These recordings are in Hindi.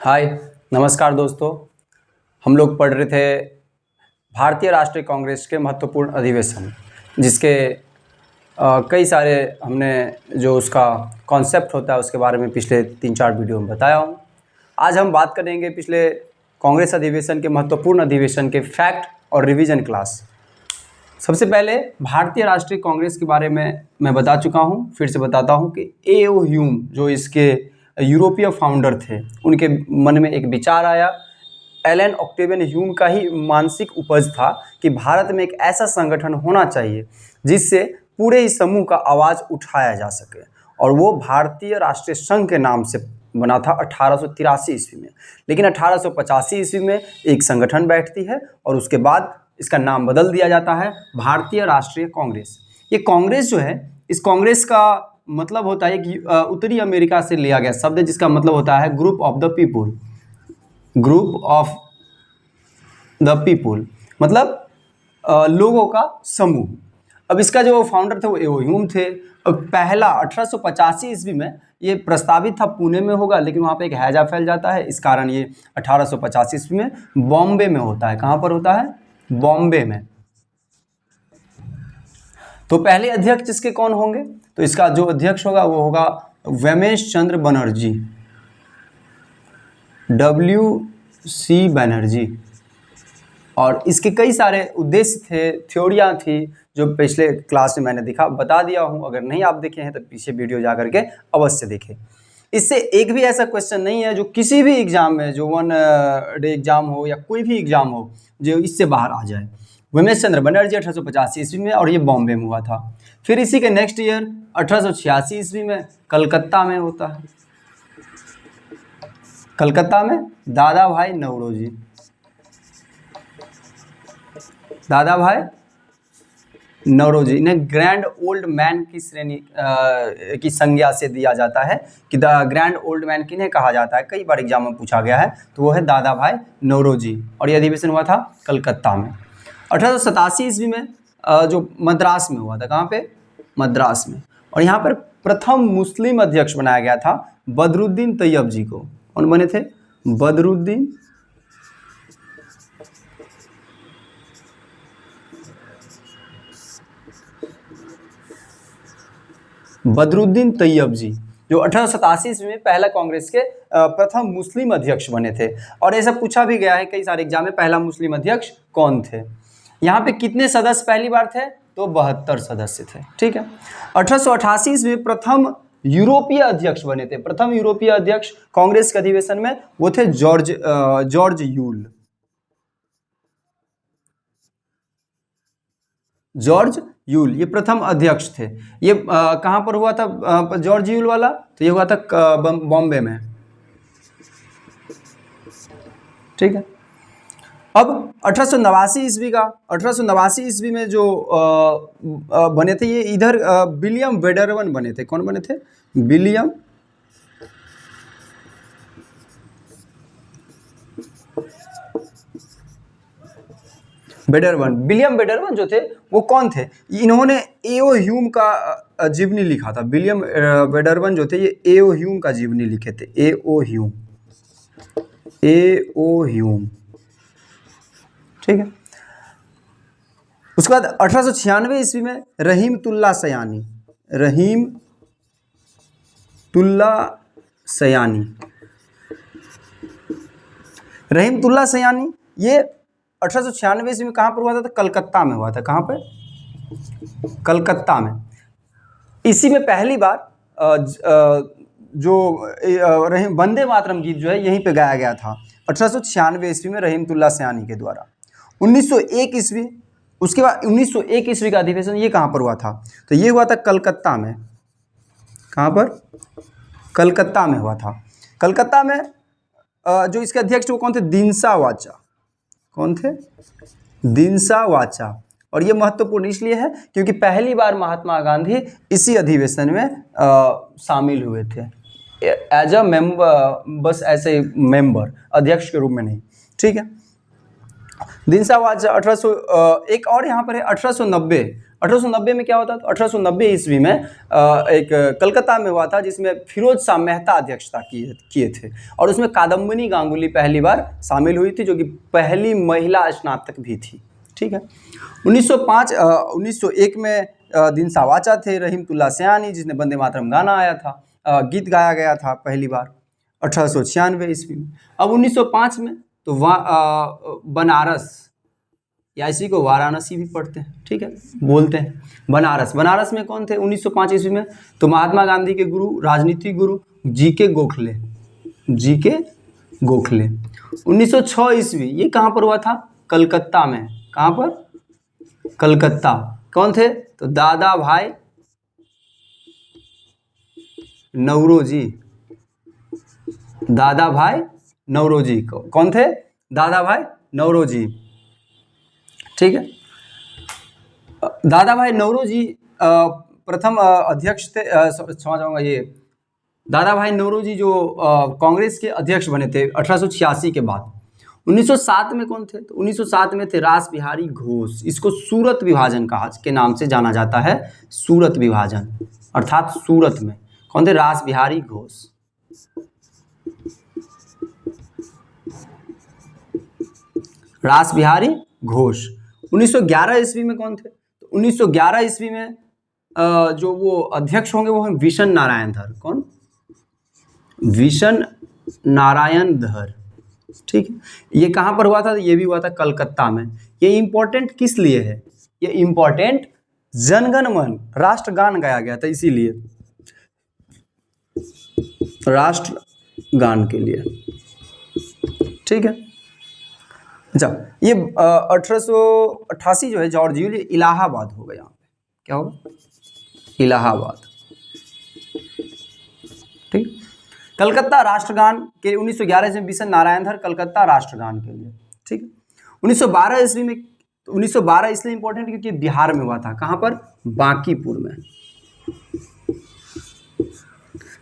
हाय नमस्कार दोस्तों। हम लोग पढ़ रहे थे भारतीय राष्ट्रीय कांग्रेस के महत्वपूर्ण अधिवेशन, जिसके कई सारे हमने जो उसका कॉन्सेप्ट होता है उसके बारे में पिछले 3-4 वीडियो में बताया हूँ। आज हम बात करेंगे पिछले कांग्रेस अधिवेशन के महत्वपूर्ण अधिवेशन के फैक्ट और रिवीजन क्लास। सबसे पहले भारतीय राष्ट्रीय कांग्रेस के बारे में मैं बता चुका हूँ, फिर से बताता हूँ कि ए.ओ. ह्यूम जो इसके यूरोपीय फाउंडर थे, उनके मन में एक विचार आया। एलन ऑक्टेवियन ह्यूम का ही मानसिक उपज था कि भारत में एक ऐसा संगठन होना चाहिए जिससे पूरे इस समूह का आवाज़ उठाया जा सके, और वो भारतीय राष्ट्रीय संघ के नाम से बना था 1883 ईस्वी में। लेकिन 1885 ईस्वी में एक संगठन बैठती है और उसके बाद इसका नाम बदल दिया जाता है भारतीय राष्ट्रीय कांग्रेस। ये कांग्रेस जो है, इस कांग्रेस का मतलब होता है कि उत्तरी अमेरिका से लिया गया शब्द है, जिसका मतलब होता है group of the people. Group of the people मतलब लोगों का समूह। अब इसका जो फाउंडर थे वो ए.ओ. ह्यूम थे। अब पहला 1885 ईस्वी में ये प्रस्तावित था पुणे में होगा, लेकिन वहाँ पे एक हैजा फैल जाता है। इस कारण ये 1885 ईस्वी में बॉम्बे में होता है। कहाँ पर होता है? बॉम्बे में। तो पहले अध्यक्ष इसके कौन होंगे? तो इसका जो अध्यक्ष होगा वो होगा वेमेश चंद्र बनर्जी, W.C. बनर्जी। और इसके कई सारे उद्देश्य थे, थ्योरियाँ थी, जो पिछले क्लास में मैंने बता दिया हूँ। अगर नहीं आप देखे हैं तो पीछे वीडियो जा करके अवश्य देखें। इससे एक भी ऐसा क्वेश्चन नहीं है जो किसी भी एग्जाम में, जो 1 डे एग्जाम हो या कोई भी एग्जाम हो, जो इससे बाहर आ जाए। वेमेश चंद्र बनर्जी 1885 ईस्वी में, और ये बॉम्बे में हुआ था। फिर इसी के नेक्स्ट ईयर 1886 ईस्वी में कलकत्ता में होता है। कलकत्ता में दादा भाई नौरोजी, दादा भाई नौरोजी, इन्हें ग्रैंड ओल्ड मैन की श्रेणी की संज्ञा से दिया जाता है कि द ग्रैंड ओल्ड मैन किन्हें कहा जाता है। कई बार एग्जाम में पूछा गया है, तो वो है दादा भाई नौरोजी। और यह अधिवेशन हुआ था कलकत्ता में। 1887 ईस्वी में जो मद्रास में हुआ था। कहाँ पे? मद्रास में। और यहाँ पर प्रथम मुस्लिम अध्यक्ष बनाया गया था बदरुद्दीन तैयब जी को। कौन बने थे? बदरुद्दीन तैयब जी, जो 1887 ईस्वी में पहला कांग्रेस के प्रथम मुस्लिम अध्यक्ष बने थे। और ऐसा पूछा भी गया है कई सारे एग्जाम में, पहला मुस्लिम अध्यक्ष कौन थे। यहाँ पे कितने सदस्य पहली बार थे? तो 72 सदस्य थे। ठीक है। 1888 ईस्वी में प्रथम यूरोपीय अध्यक्ष बने थे। प्रथम यूरोपीय अध्यक्ष कांग्रेस के अधिवेशन में वो थे जॉर्ज यूल। जॉर्ज यूल ये प्रथम अध्यक्ष थे। ये कहाँ पर हुआ था जॉर्ज यूल वाला? तो ये हुआ था बॉम्बे में। ठीक है। अब 1889 ईस्वी में जो बने थे, ये इधर विलियम वेडरवन बने थे। कौन बने थे? विलियम वेडरवन। विलियम वेडरवन जो थे वो कौन थे? इन्होंने ए.ओ. ह्यूम का जीवनी लिखा था। विलियम वेडरवन जो थे ये ए.ओ. ह्यूम का जीवनी लिखे थे। ए.ओ. ह्यूम। ठीक है। उसके बाद 1896 ईस्वी में रहीमतुल्ला सयानी ये 1896 ईस्वी में कहाँ पर हुआ था? तो कलकत्ता में हुआ था। कहाँ पे? कलकत्ता में। इसी में पहली बार जो वंदे मातरम गीत जो है यहीं पे गाया गया था 1896 ईस्वी में रहीमतुल्ला सयानी के द्वारा। 1901 ईस्वी, उसके बाद 1901 ईस्वी का अधिवेशन ये कहाँ पर हुआ था? तो ये हुआ था कलकत्ता में। कहाँ पर? कलकत्ता में हुआ था। कलकत्ता में जो इसके अध्यक्ष वो कौन थे? दिनसा वाचा। कौन थे? दिनसा वाचा। और ये महत्वपूर्ण इसलिए है क्योंकि पहली बार महात्मा गांधी इसी अधिवेशन में शामिल हुए थे एज अ मेंबर, बस ऐसे मेंबर, अध्यक्ष के रूप में नहीं। ठीक है। दिनसा वाचा 1800। एक और यहाँ पर है 1890 1890 में क्या होता था? 1890 ईस्वी में एक कलकत्ता में हुआ था जिसमें फिरोज शाह मेहता अध्यक्षता किए थे, और उसमें कादम्बिनी गांगुली पहली बार शामिल हुई थी, जो कि पहली महिला स्नातक भी थी। ठीक है। 1901 में दिनसा वाचा थे रहीमतुल्लाह सयानी, जिसने वंदे मातरम गाना आया था, गीत गाया गया था पहली बार 1896 ईस्वी में। अब 1905 में तो बनारस, या इसी को वाराणसी भी पढ़ते हैं, ठीक है, बोलते हैं। बनारस में कौन थे 1905 ईस्वी में? तो महात्मा गांधी के गुरु, राजनीतिक गुरु जी.के. गोखले। 1906 ईस्वी, ये कहाँ पर हुआ था? कलकत्ता में। कहाँ पर? कलकत्ता। कौन थे? तो दादा भाई नौरोजी। कौन थे? दादा भाई नौरोजी। ठीक है। दादा भाई नौरोजी प्रथम अध्यक्ष थे, क्षमा चाहूँगा, ये दादा भाई नौरोजी जो कांग्रेस के अध्यक्ष बने थे 1886 के बाद। 1907 में कौन थे? तो 1907 में थे रास बिहारी घोष। इसको सूरत विभाजन के नाम से जाना जाता है। सूरत विभाजन, अर्थात सूरत में कौन थे? रास बिहारी घोष। रास बिहारी घोष। 1911 ईस्वी में कौन थे? तो 1911 ईस्वी में जो वो अध्यक्ष होंगे वो हैं विशन नारायण धर। कौन? विशन नारायण धर। ठीक है। ये कहाँ पर हुआ था? ये भी हुआ था कलकत्ता में। ये इम्पोर्टेंट किस लिए है? ये इम्पोर्टेंट जनगण मन, राष्ट्रगान गाया गया था, इसीलिए राष्ट्रगान के लिए। ठीक है। अच्छा, ये 1888 जो है जॉर्ज यूलियस, इलाहाबाद होगा। यहाँ पे क्या होगा? इलाहाबाद। ठीक। कलकत्ता राष्ट्रगान के लिए 1911 में विशन नारायण धर, कलकत्ता राष्ट्रगान के लिए। ठीक है। 1912 ईस्वी में, 1912 इसलिए इंपॉर्टेंट क्योंकि बिहार में हुआ था। कहाँ पर? बांकीपुर में।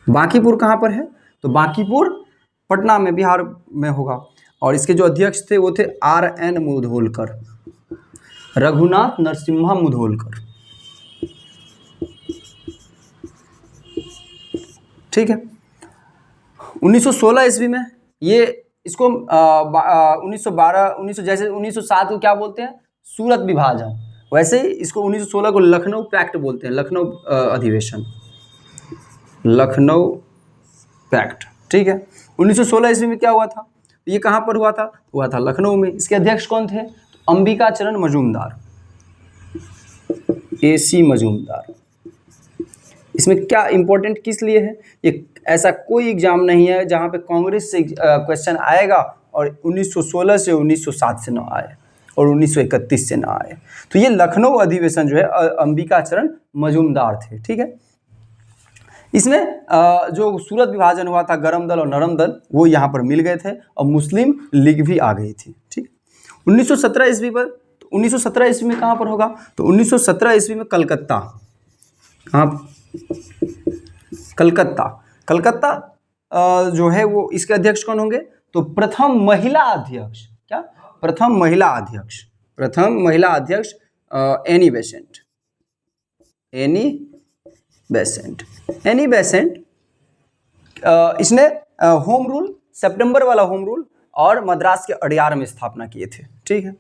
बांकीपुर कहाँ पर है? तो बांकीपुर पटना में, बिहार में होगा। और इसके जो अध्यक्ष थे वो थे R.N. मुधोलकर, रघुनाथ नरसिम्हा मुधोलकर। ठीक है। 1916 ईस्वी में ये इसको 1912 जैसे 1907 को क्या बोलते हैं? सूरत विभाजन। वैसे ही इसको 1916 को लखनऊ पैक्ट बोलते हैं, लखनऊ अधिवेशन, लखनऊ पैक्ट। ठीक है। 1916 ईस्वी में क्या हुआ था? ये कहाँ पर हुआ था? हुआ था लखनऊ में। इसके अध्यक्ष कौन थे? अंबिकाचरण मजूमदार, AC मजूमदार। इसमें क्या इंपॉर्टेंट किस लिए है? ये ऐसा कोई एग्जाम नहीं है जहाँ पे कांग्रेस से क्वेश्चन आएगा और 1916 से 1907 से ना आए और 1931 से ना आए। तो ये लखनऊ अधिवेशन जो है अंबिकाचरण मजूमदार थे। ठीक है। इसमें जो सूरत विभाजन हुआ था, गरम दल और नरम दल वो यहाँ पर मिल गए थे और मुस्लिम लीग भी आ गई थी। ठीक। 1917 ईस्वी पर, तो 1917 ईस्वी में कहाँ पर होगा? तो 1917 ईस्वी में कलकत्ता। कहाँ? कलकत्ता जो है वो, इसके अध्यक्ष कौन होंगे? तो प्रथम महिला अध्यक्ष। क्या? प्रथम महिला अध्यक्ष एनी बेसेंट। इसने होम रूल, सितंबर वाला होम रूल और मद्रास के अडियार में स्थापना किए थे। ठीक है।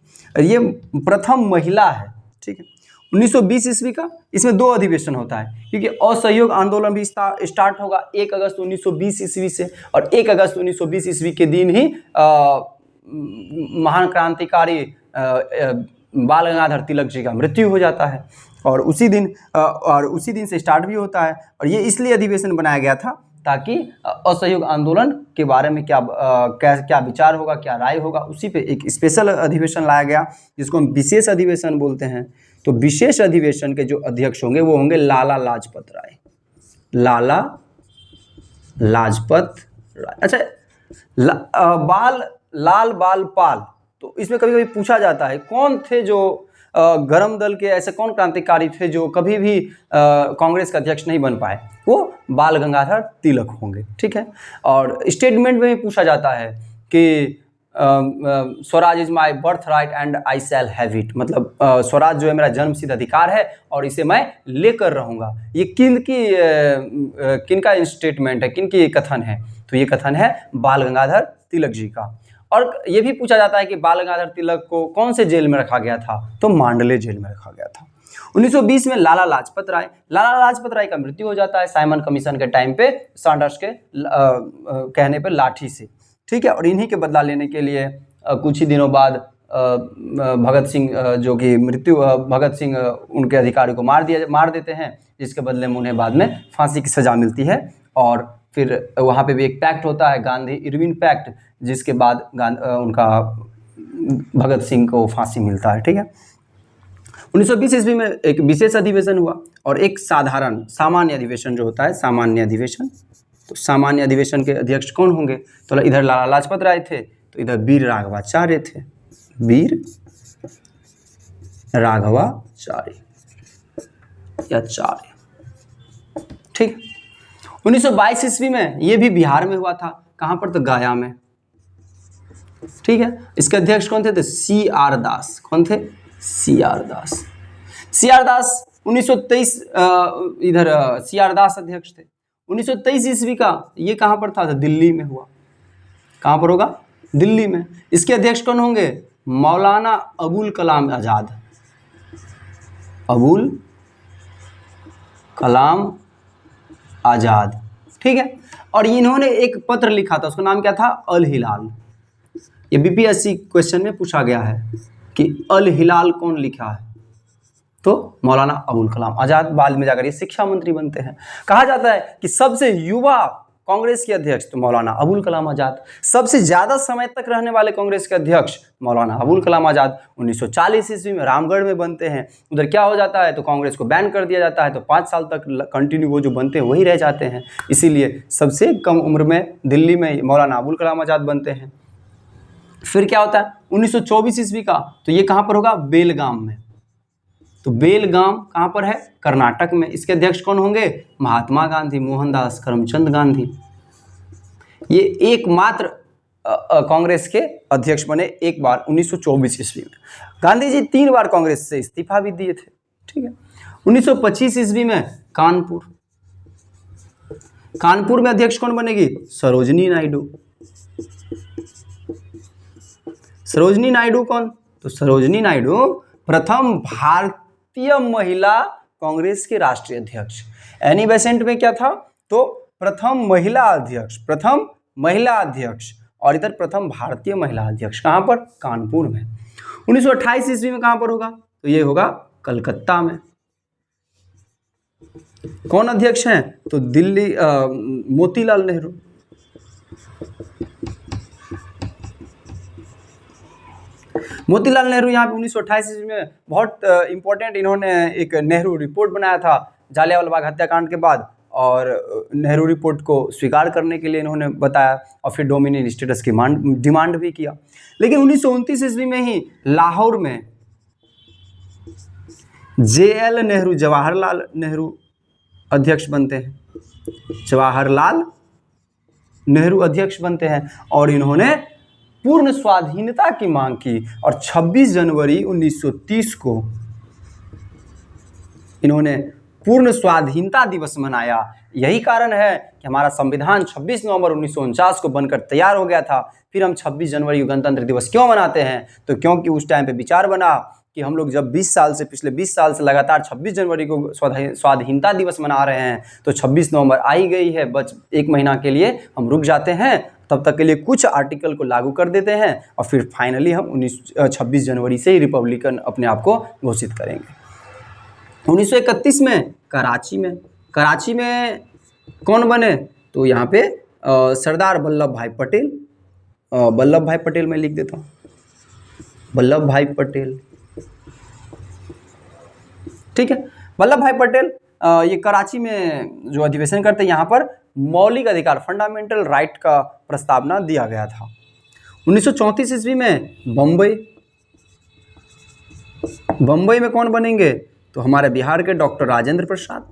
ये प्रथम महिला है। ठीक है। 1920 ईस्वी का, इसमें 2 अधिवेशन होता है क्योंकि असहयोग आंदोलन भी स्टार्ट होगा 1 अगस्त 1920 ईस्वी से, और 1 अगस्त 1920 ईस्वी के दिन ही महान क्रांतिकारी बाल गंगाधर तिलक जी का मृत्यु हो जाता है, और उसी दिन से स्टार्ट भी होता है। और ये इसलिए अधिवेशन बनाया गया था ताकि असहयोग आंदोलन के बारे में क्या विचार होगा, क्या राय होगा, उसी पे एक स्पेशल अधिवेशन लाया गया जिसको हम विशेष अधिवेशन बोलते हैं। तो विशेष अधिवेशन के जो अध्यक्ष होंगे वो होंगे लाला लाजपत राय। अच्छा, लाल बाल पाल, तो इसमें कभी कभी पूछा जाता है कौन थे जो गरम दल के, ऐसे कौन क्रांतिकारी थे जो कभी भी कांग्रेस का अध्यक्ष नहीं बन पाए? वो बाल गंगाधर तिलक होंगे। ठीक है। और स्टेटमेंट में भी पूछा जाता है कि Swaraj is my birth right and I shall have it, मतलब स्वराज जो है मेरा जन्मसिद्ध अधिकार है और इसे मैं लेकर रहूँगा। ये किनका स्टेटमेंट है, किनकी कथन है? तो ये कथन है बाल गंगाधर तिलक जी का। और ये भी पूछा जाता है कि बाल गंगाधर तिलक को कौन से जेल में रखा गया था? तो मांडले जेल में रखा गया था। 1920 में लाला लाजपत राय का मृत्यु हो जाता है साइमन कमीशन के टाइम पे, सैंडर्स के कहने पे लाठी से, ठीक है। और इन्हीं के बदला लेने के लिए कुछ ही दिनों बाद भगत सिंह भगत सिंह उनके अधिकारी को मार देते हैं, जिसके बदले में उन्हें बाद में फांसी की सजा मिलती है। और फिर वहाँ पे भी एक पैक्ट होता है, गांधी इरविन पैक्ट, जिसके बाद उनका भगत सिंह को फांसी मिलता है, ठीक है। 1920 ईस्वी में एक विशेष अधिवेशन हुआ और एक सामान्य अधिवेशन जो होता है, सामान्य अधिवेशन। तो सामान्य अधिवेशन के अध्यक्ष कौन होंगे? तो इधर लाला लाजपत राय थे, तो इधर वीर राघवाचार्य थे, वीर राघवाचार्य या चार्य, ठीक। 1922 ईस्वी में ये भी बिहार में हुआ था। कहाँ पर? तो गया में, ठीक है। इसके अध्यक्ष कौन थे? तो सी आर दास। कौन थे? सी आर दास। 1923 इधर सी आर दास अध्यक्ष थे। 1923 ईस्वी का ये कहाँ पर था? तो दिल्ली में हुआ। कहाँ पर होगा? दिल्ली में। इसके अध्यक्ष कौन होंगे? मौलाना अबुल कलाम आज़ाद, अबुल कलाम आज़ाद, ठीक है। और इन्होंने एक पत्र लिखा था, उसका नाम क्या था? अल हिलाल। ये बीपीएससी क्वेश्चन में पूछा गया है कि अल हिलाल कौन लिखा है? तो मौलाना अबुल कलाम आज़ाद। बाद में जाकर ये शिक्षा मंत्री बनते हैं। कहा जाता है कि सबसे युवा कांग्रेस के अध्यक्ष तो मौलाना अबुल कलाम आज़ाद। सबसे ज़्यादा समय तक रहने वाले कांग्रेस के अध्यक्ष मौलाना अबुल कलाम आज़ाद 1940 ईस्वी में रामगढ़ में बनते हैं। उधर क्या हो जाता है? तो कांग्रेस को बैन कर दिया जाता है, तो 5 साल तक कंटिन्यू वो जो बनते हैं वही रह जाते हैं। इसीलिए सबसे कम उम्र में दिल्ली में मौलाना अबुल कलाम आज़ाद बनते हैं। फिर क्या होता है? 1924 ईस्वी का, तो ये कहाँ पर होगा? बेलगाम में। तो बेलगाम कहाँ पर है? कर्नाटक में। इसके अध्यक्ष कौन होंगे? महात्मा गांधी, मोहनदास करमचंद गांधी। ये एकमात्र कांग्रेस के अध्यक्ष बने एक बार 1924 ईस्वी में। गांधी जी 3 बार कांग्रेस से इस्तीफा भी दिए थे, ठीक है। 1925 ईस्वी में कानपुर में अध्यक्ष कौन बनेगी? सरोजनी नायडू। सरोजनी नायडू कौन? तो सरोजनी नायडू प्रथम भारतीय महिला कांग्रेस के राष्ट्रीय अध्यक्ष। एनी बेसेंट में क्या था? तो प्रथम महिला अध्यक्ष और इधर प्रथम भारतीय महिला अध्यक्ष। कहाँ पर? कानपुर में। 1928 ईस्वी में कहाँ पर होगा? तो ये होगा कलकत्ता में। कौन अध्यक्ष हैं? तो दिल्ली मोतीलाल नेहरू। मोतीलाल नेहरू यहाँ पे 1928 ईस्वी में बहुत इंपॉर्टेंट, इन्होंने एक नेहरू रिपोर्ट बनाया था जालियांवाला बाग हत्याकांड के बाद, और नेहरू रिपोर्ट को स्वीकार करने के लिए इन्होंने बताया और फिर डोमिनियन स्टेटस की डिमांड भी किया। लेकिन 1929 ईस्वी में ही लाहौर में JL नेहरू, जवाहरलाल नेहरू अध्यक्ष बनते हैं। जवाहरलाल नेहरू अध्यक्ष बनते हैं और इन्होंने पूर्ण स्वाधीनता की मांग की और 26 जनवरी 1930 को इन्होंने पूर्ण स्वाधीनता दिवस मनाया। यही कारण है कि हमारा संविधान 26 नवंबर 1949 को बनकर तैयार हो गया था। फिर हम 26 जनवरी गणतंत्र दिवस क्यों मनाते हैं? तो क्योंकि उस टाइम पे विचार बना कि हम लोग जब पिछले 20 साल से लगातार 26 जनवरी को स्वाधीनता दिवस मना रहे हैं, तो 26 नवंबर आई गई है, बस 1 महीना के लिए हम रुक जाते हैं, तब तक के लिए कुछ आर्टिकल को लागू कर देते हैं और फिर फाइनली हम 26 जनवरी से ही रिपब्लिकन अपने आप को घोषित करेंगे। 1931 में कराची में कौन बने? तो यहाँ पे सरदार वल्लभ भाई पटेल मैं लिख देता हूँ, वल्लभ भाई पटेल, ठीक है। वल्लभ भाई पटेल ये कराची में जो अधिवेशन करते हैं, यहाँ पर मौलिक अधिकार फंडामेंटल राइट का प्रस्तावना दिया गया था। 1934 ईस्वी में बम्बई में कौन बनेंगे? तो हमारे बिहार के डॉक्टर राजेंद्र प्रसाद।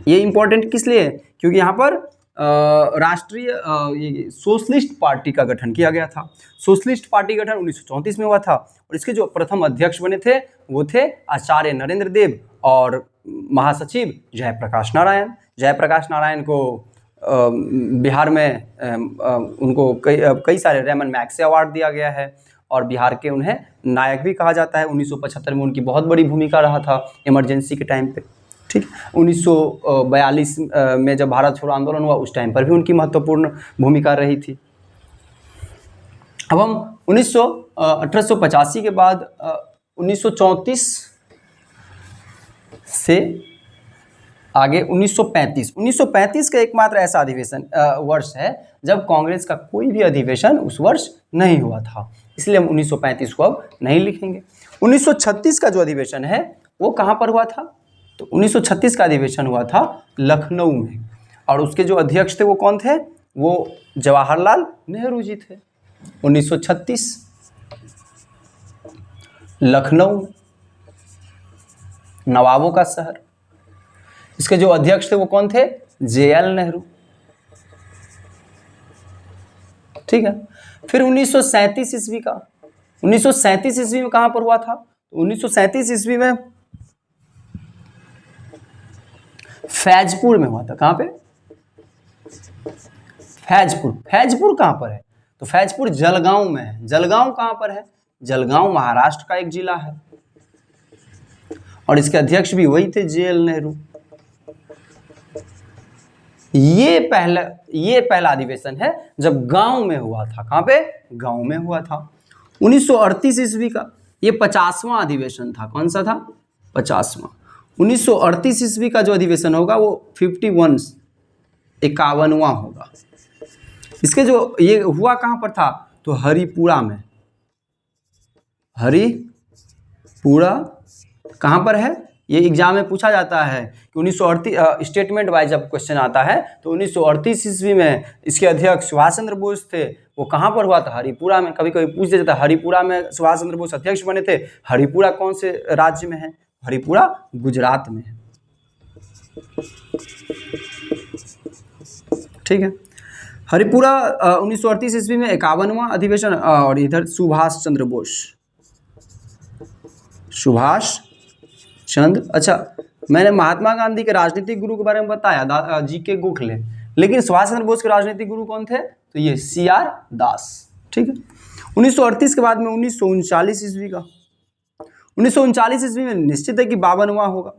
ये इंपॉर्टेंट किस लिए? क्योंकि यहाँ पर राष्ट्रीय ये सोशलिस्ट पार्टी का गठन किया गया था। सोशलिस्ट पार्टी का गठन 1934 में हुआ था और इसके जो प्रथम अध्यक्ष बने थे वो थे आचार्य नरेंद्र देव और महासचिव जयप्रकाश नारायण। जयप्रकाश नारायण को बिहार में उनको कई सारे रेमन मैग्सेसे अवार्ड दिया गया है और बिहार के उन्हें नायक भी कहा जाता है। 1975 में उनकी बहुत बड़ी भूमिका रहा था इमरजेंसी के टाइम पे। ठीक, 1942 में जब भारत छोड़ो आंदोलन हुआ उस टाइम पर भी उनकी महत्वपूर्ण भूमिका रही थी। अब हम 1885 के बाद 1934 से आगे 1935 का एकमात्र ऐसा अधिवेशन वर्ष है जब कांग्रेस का कोई भी अधिवेशन उस वर्ष नहीं हुआ था, इसलिए हम 1935 को अब नहीं लिखेंगे। 1936 का जो अधिवेशन है वो कहाँ पर हुआ था? तो 1936 का अधिवेशन हुआ था लखनऊ में और उसके जो अध्यक्ष थे वो कौन थे? वो जवाहरलाल नेहरू जी थे। 1936 लखनऊ, नवाबों का शहर। इसके जो अध्यक्ष थे वो कौन थे? JL नेहरू। ठीक है। फिर 1937 ईस्वी का, 1937 ईस्वी में कहां पर हुआ था? तो 1937 ईस्वी में फैजपुर में हुआ था। कहां पे? फैजपुर। फैजपुर कहां पर है? तो फैजपुर जलगांव में है। जलगांव कहां पर है? जलगांव महाराष्ट्र का एक जिला है और इसके अध्यक्ष भी वही थे JL नेहरू। ये पहला अधिवेशन है जब गांव में हुआ था। कहां पे? गांव में हुआ था। 1938 ईस्वी का ये 50वां अधिवेशन था। कौन सा था? 50वां। 1938 ईस्वी का जो अधिवेशन होगा वो 51वां होगा। इसके जो ये हुआ कहां पर था? तो हरिपुरा में। हरिपुरा कहां पर है? ये एग्जाम में पूछा जाता है कि 1938 स्टेटमेंट वाइज जब क्वेश्चन आता है तो 1938 ईस्वी में इसके अध्यक्ष सुभाष चंद्र बोस थे, वो कहाँ पर हुआ था? हरिपुरा में। कभी कभी पूछ दिया जाता है हरिपुरा में सुभाष चंद्र बोस अध्यक्ष बने थे। हरिपुरा कौन से राज्य में है? हरिपुरा गुजरात में है। ठीक है। हरिपुरा 1938 ईस्वी में 51वां अधिवेशन और इधर सुभाष चंद्र चंद्र। अच्छा, मैंने महात्मा गांधी के राजनीतिक गुरु के बारे में बताया, GK गोखले, लेकिन सुभाष चंद्र बोस के राजनीतिक गुरु कौन थे? तो ये CR दास। ठीक है। 1938 के बाद में 1939 ईस्वी का, 1939 ईस्वी में निश्चित है कि 52वां होगा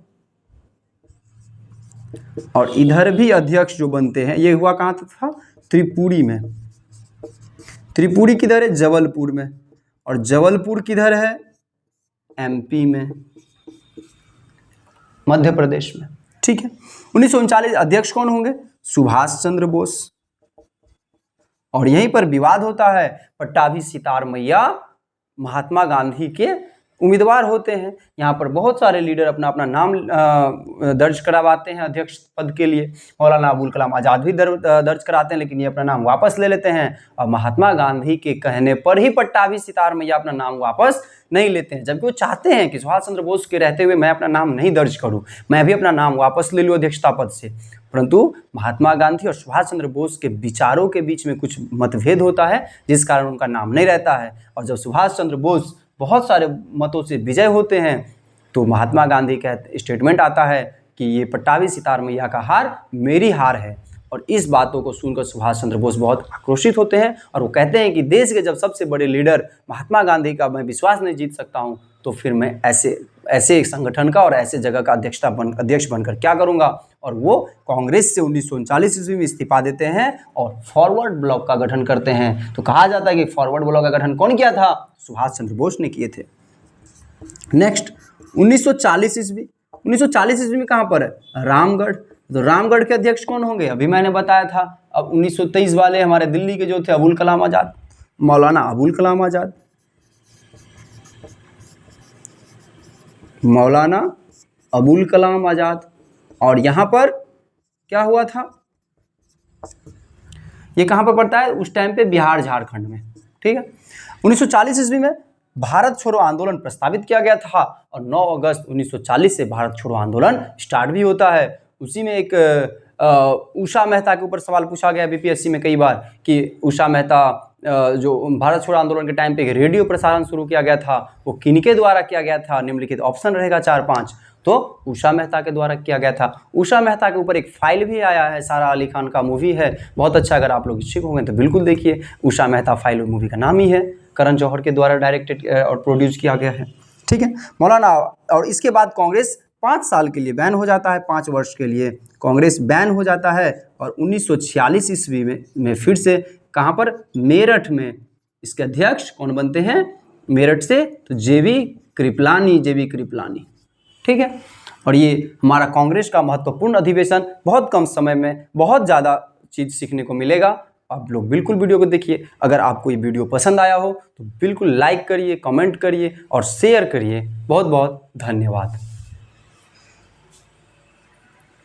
और इधर भी अध्यक्ष जो बनते हैं ये हुआ कहाँ था? त्रिपुरी में। त्रिपुरी किधर है? जबलपुर में। और जबलपुर किधर है? MP में, मध्य प्रदेश में। ठीक है। 1939 अध्यक्ष कौन होंगे? सुभाष चंद्र बोस। और यहीं पर विवाद होता है। पट्टाभी सितार मैया महात्मा गांधी के उम्मीदवार होते हैं। यहाँ पर बहुत सारे लीडर अपना अपना नाम दर्ज करवाते हैं अध्यक्ष पद के लिए। मौलाना अबुल कलाम आज़ाद भी दर्ज कराते हैं, लेकिन ये अपना नाम वापस ले लेते हैं और महात्मा गांधी के कहने पर ही पट्टाभी सितार मैया अपना नाम वापस नहीं लेते हैं, जबकि वो चाहते हैं कि सुभाष चंद्र बोस के रहते हुए मैं अपना नाम नहीं दर्ज करूं, मैं भी अपना नाम वापस ले लूं अध्यक्षता पद से। परंतु महात्मा गांधी और सुभाष चंद्र बोस के विचारों के बीच में कुछ मतभेद होता है जिस कारण उनका नाम नहीं रहता है। और जब सुभाष चंद्र बोस बहुत सारे मतों से विजय होते हैं तो महात्मा गांधी का स्टेटमेंट आता है कि ये पट्टाभी सितार मैया का हार मेरी हार है। और इस बातों को सुनकर सुभाष चंद्र बोस बहुत आक्रोशित होते हैं और वो कहते हैं कि देश के जब सबसे बड़े लीडर महात्मा गांधी का मैं विश्वास नहीं जीत सकता हूं तो फिर मैं ऐसे एक संगठन का और ऐसे जगह का अध्यक्ष बनकर क्या करूंगा। और वो कांग्रेस से 1939 ईस्वी में इस्तीफा देते हैं और फॉरवर्ड ब्लॉक का गठन करते हैं। तो कहा जाता है कि फॉरवर्ड ब्लॉक का गठन कौन किया था? सुभाष चंद्र बोस ने किए थे। नेक्स्ट 1940 ईस्वी। 1940 ईस्वी में कहाँ पर है? रामगढ़। तो रामगढ़ के अध्यक्ष कौन होंगे? अभी मैंने बताया था। अब 1923 वाले हमारे दिल्ली के जो थे अबुल कलाम आज़ाद, मौलाना अबुल कलाम आज़ाद, मौलाना अबुल कलाम आज़ाद। और यहाँ पर क्या हुआ था? ये कहाँ पर पड़ता है? उस टाइम पे बिहार झारखंड में। ठीक है। 1940 ईस्वी में भारत छोड़ो आंदोलन प्रस्तावित किया गया था और 9 अगस्त 1940 से भारत छोड़ो आंदोलन स्टार्ट भी होता है। उसी में एक उषा मेहता के ऊपर सवाल पूछा गया बीपीएससी में कई बार कि उषा मेहता जो भारत छोड़ो आंदोलन के टाइम पे एक रेडियो प्रसारण शुरू किया गया था वो किनके द्वारा किया गया था, निम्नलिखित ऑप्शन रहेगा 4-5, तो उषा मेहता के द्वारा किया गया था। उषा मेहता के ऊपर एक फाइल भी आया है, सारा अली खान का मूवी है, बहुत अच्छा, अगर आप लोग इच्छुक होंगे तो बिल्कुल देखिए। उषा मेहता फाइल मूवी का नाम ही है, करण जौहर के द्वारा डायरेक्टेड और प्रोड्यूस किया गया है, ठीक है मौलाना। और इसके बाद कांग्रेस 5 साल के लिए बैन हो जाता है, 5 वर्ष के लिए कांग्रेस बैन हो जाता है। और 1946 ईस्वी में फिर से कहाँ पर, मेरठ में इसके अध्यक्ष कौन बनते हैं, मेरठ से, तो जेबी कृपलानी, ठीक है। और ये हमारा कांग्रेस का महत्वपूर्ण अधिवेशन, बहुत कम समय में बहुत ज़्यादा चीज़ सीखने को मिलेगा। आप लोग बिल्कुल वीडियो को देखिए। अगर आपको ये वीडियो पसंद आया हो तो बिल्कुल लाइक करिए, कमेंट करिए और शेयर करिए। बहुत बहुत धन्यवाद।